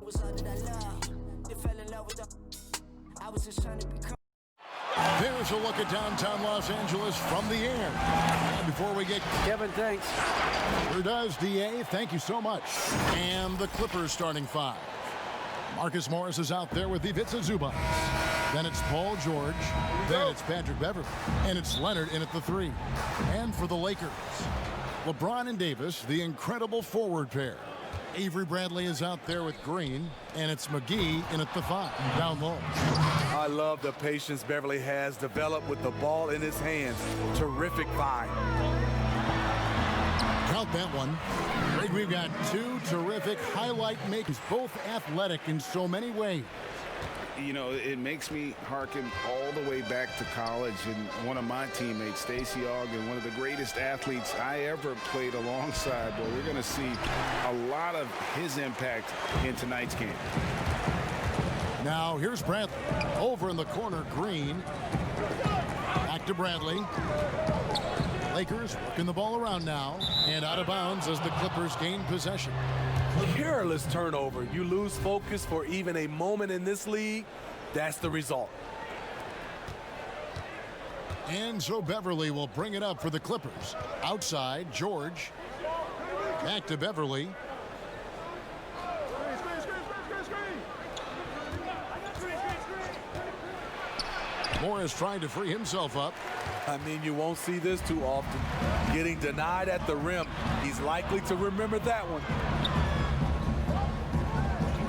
There's a look at downtown Los Angeles from the air. And before we get... Kevin, thanks. Here does DA. Thank you so much. And the Clippers starting five. Marcus Morris is out there with Ivica Zubac. Then it's Paul George. Then it's Patrick Beverley. And it's Leonard in at the three. And for the Lakers, LeBron and Davis, the incredible forward pair. Avery Bradley is out there with Green. And it's McGee in at the five, down low. I love the patience Beverley has developed with the ball in his hands. Terrific find. Count that one. Greg, we've got two terrific highlight makers, both athletic in so many ways. You know, it makes me hearken all the way back to college, and one of my teammates, Stacey Ogden, one of the greatest athletes I ever played alongside. But we're going to see a lot of his impact in tonight's game. Now here's Bradley. Over in the corner, Green. Back to Bradley. Lakers working the ball around now, and out of bounds as the Clippers gain possession. Careless turnover. You lose focus for even a moment in this league. That's the result. And so Beverley will bring it up for the Clippers. Outside, George. Back to Beverley. Morris trying to free himself up. I mean, you won't see this too often. Getting denied at the rim. He's likely to remember that one.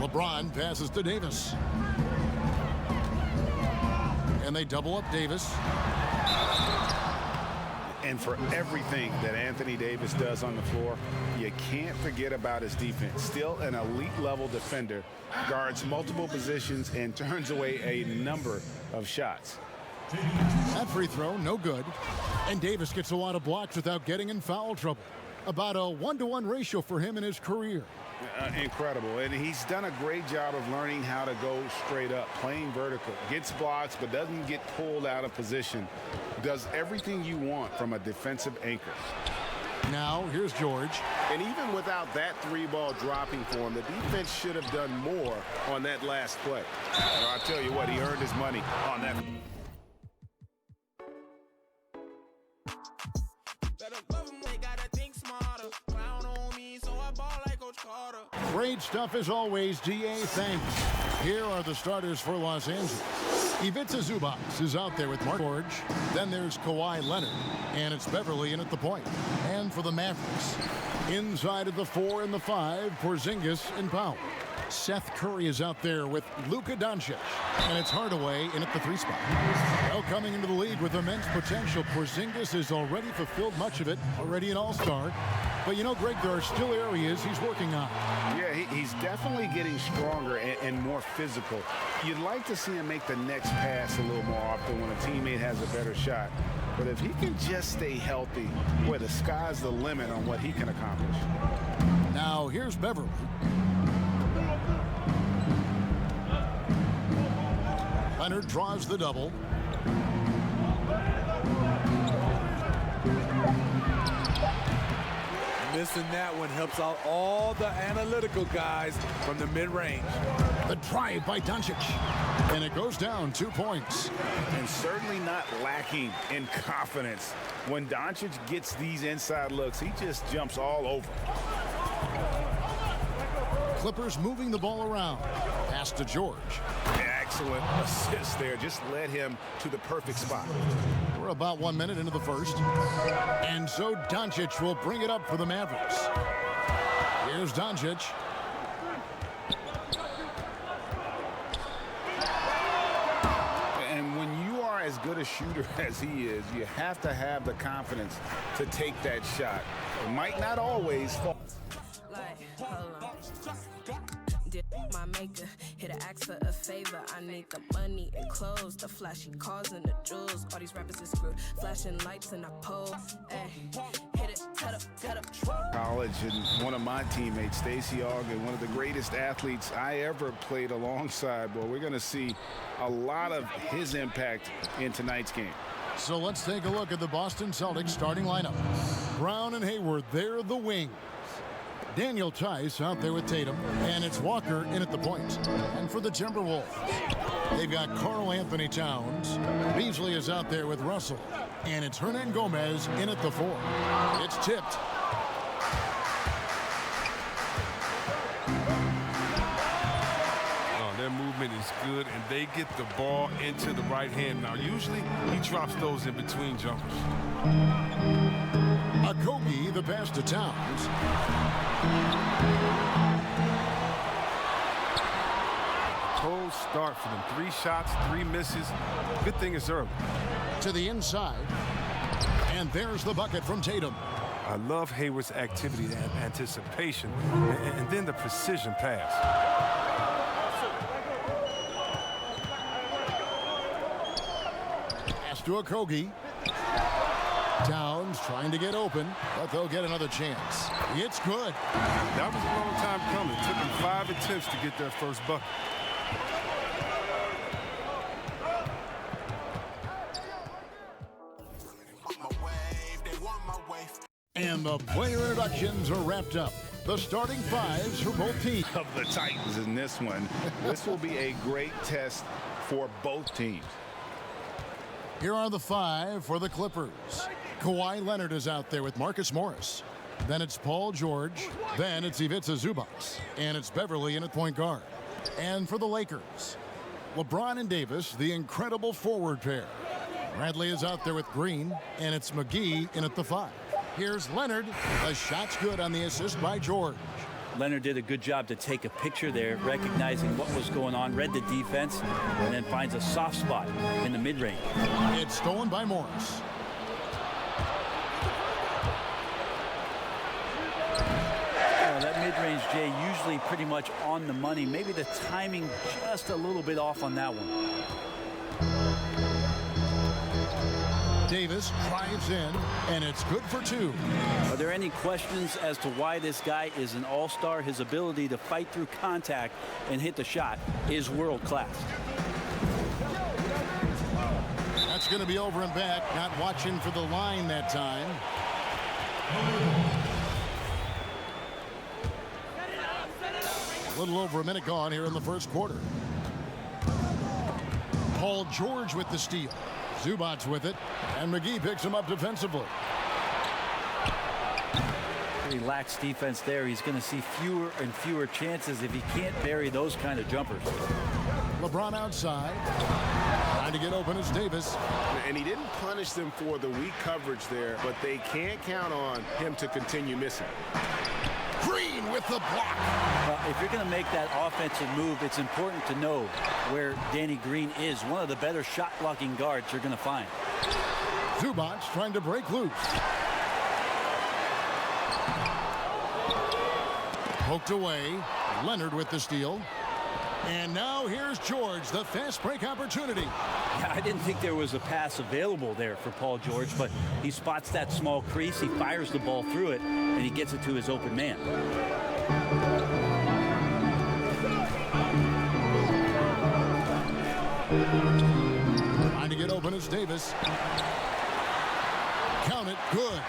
LeBron passes to Davis. And they double up Davis. And for everything that Anthony Davis does on the floor, you can't forget about his defense. Still an elite level defender, guards multiple positions and turns away a number of shots. That free throw, no good. And Davis gets a lot of blocks without getting in foul trouble. About a 1-to-1 ratio for him in his career. Incredible. And he's done a great job of learning how to go straight up, playing vertical. Gets blocks, but doesn't get pulled out of position. Does everything you want from a defensive anchor. Now, here's George. And even without that three-ball dropping for him, the defense should have done more on that last play. Well, I'll tell you what, he earned his money on that. Great stuff as always, DA. Thanks. Here are the starters for Los Angeles. Ivica Zubac is out there with Mark George. Then there's Kawhi Leonard. And it's Beverley in at the point. And for the Mavericks, inside of the 4 and the 5, Porzingis and Powell. Seth Curry is out there with Luka Doncic. And it's Hardaway in at the 3 spot. Well, coming into the league with immense potential, Porzingis has already fulfilled much of it, already an all-star. But you know, Greg, there are still areas he's working on. Yeah, he's definitely getting stronger and more physical. You'd like to see him make the next pass a little more often when a teammate has a better shot. But if he can just stay healthy, boy, the sky's the limit on what he can accomplish. Now, here's Beverley. Leonard draws the double. Missing that one helps out all the analytical guys from the mid-range. The drive by Doncic. And it goes down 2 points. And certainly not lacking in confidence. When Doncic gets these inside looks, he just jumps all over. Clippers moving the ball around. Pass to George. Excellent assist there. Just led him to the perfect spot. We're about 1 minute into the first. And so Doncic will bring it up for the Mavericks. Here's Doncic. And when you are as good a shooter as he is, you have to have the confidence to take that shot. It might not always fall. My maker hit an ask for a favor. I need the money and clothes, the flashy cars and the jewels. All these rappers is screwed, flashing lights and I pole. Hit it, cut up. College, and one of my teammates, Stacey Ogden, one of the greatest athletes I ever played alongside. Well, we're going to see a lot of his impact in tonight's game. So let's take a look at the Boston Celtics starting lineup. Brown and Hayward, they're the wings. Daniel Tice out there with Tatum, and it's Walker in at the point. And for the Timberwolves, they've got Karl Anthony Towns. Beasley is out there with Russell, and it's Hernan Gomez in at the 4. It's tipped. Their movement is good, and they get the ball into the right hand. Now, usually he drops those in between jumpers. Okogie, the pass to Towns. Cold start for them. 3 shots, 3 misses. Good thing it's early. To the inside. And there's the bucket from Tatum. I love Hayward's activity and anticipation, and then the precision pass. To Okogie. Towns trying to get open, but they'll get another chance. It's good. That was a long time coming. It took them 5 attempts to get their first bucket. And the player introductions are wrapped up. The starting 5s for both teams. Of the Titans in this one. This will be a great test for both teams. Here are the 5 for the Clippers. Kawhi Leonard is out there with Marcus Morris. Then it's Paul George. Then it's Ivica Zubac. And it's Beverly in at point guard. And for the Lakers, LeBron and Davis, the incredible forward pair. Bradley is out there with Green. And it's McGee in at the 5. Here's Leonard. The shot's good on the assist by George. Leonard did a good job to take a picture there, recognizing what was going on, read the defense, and then finds a soft spot in the mid-range. It's stolen by Morris. That mid-range, Jay, usually pretty much on the money. Maybe the timing just a little bit off on that one. Davis drives in, and it's good for 2. Are there any questions as to why this guy is an all-star? His ability to fight through contact and hit the shot is world-class. That's going to be over and back. Not watching for the line that time. A little over a minute gone here in the first quarter. Paul George with the steal. Zubac with it, and McGee picks him up defensively. Pretty lax defense there. He's going to see fewer and fewer chances if he can't bury those kind of jumpers. LeBron outside. Trying to get open is Davis. And he didn't punish them for the weak coverage there, but they can't count on him to continue missing. Green with the block. Well, if you're going to make that offensive move, it's important to know where Danny Green is. One of the better shot-blocking guards you're going to find. Zubac trying to break loose. Poked away. Leonard with the steal. And now here's George, the fast break opportunity. Yeah, I didn't think there was a pass available there for Paul George, but he spots that small crease, he fires the ball through it, and he gets it to his open man. Trying to get open is Davis. Count it, good.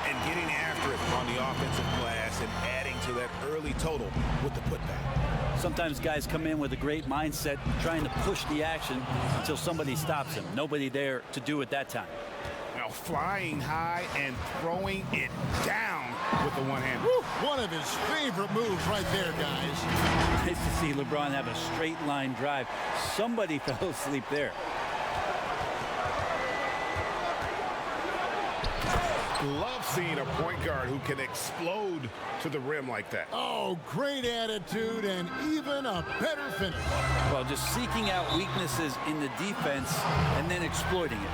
And getting after it on the offensive glass and adding to that early total with the putback. Sometimes guys come in with a great mindset, trying to push the action until somebody stops him. Nobody there to do it that time. Now flying high and throwing it down with the one-hand. One of his favorite moves right there, guys. Nice to see LeBron have a straight line drive. Somebody fell asleep there. Love seeing a point guard who can explode to the rim like that. Oh, great attitude and even a better finish. Well, just seeking out weaknesses in the defense and then exploiting it.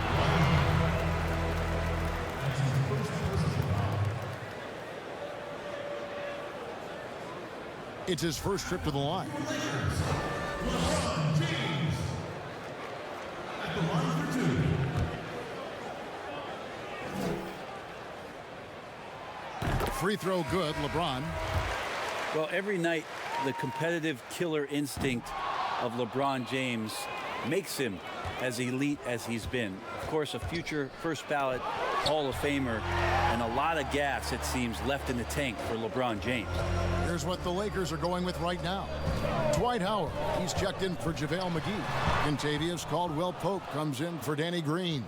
It's his first trip to the line. Free throw good, LeBron. Well, every night, the competitive killer instinct of LeBron James makes him as elite as he's been. Of course, a future first ballot Hall of Famer, and a lot of gas, it seems, left in the tank for LeBron James. Here's what the Lakers are going with right now. Dwight Howard, he's checked in for JaVale McGee. Kentavious Caldwell-Pope comes in for Danny Green.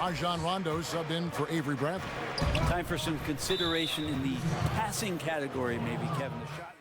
Rajon Rondo subbed in for Avery Bradley. Time for some consideration in the passing category, maybe, Kevin. The shot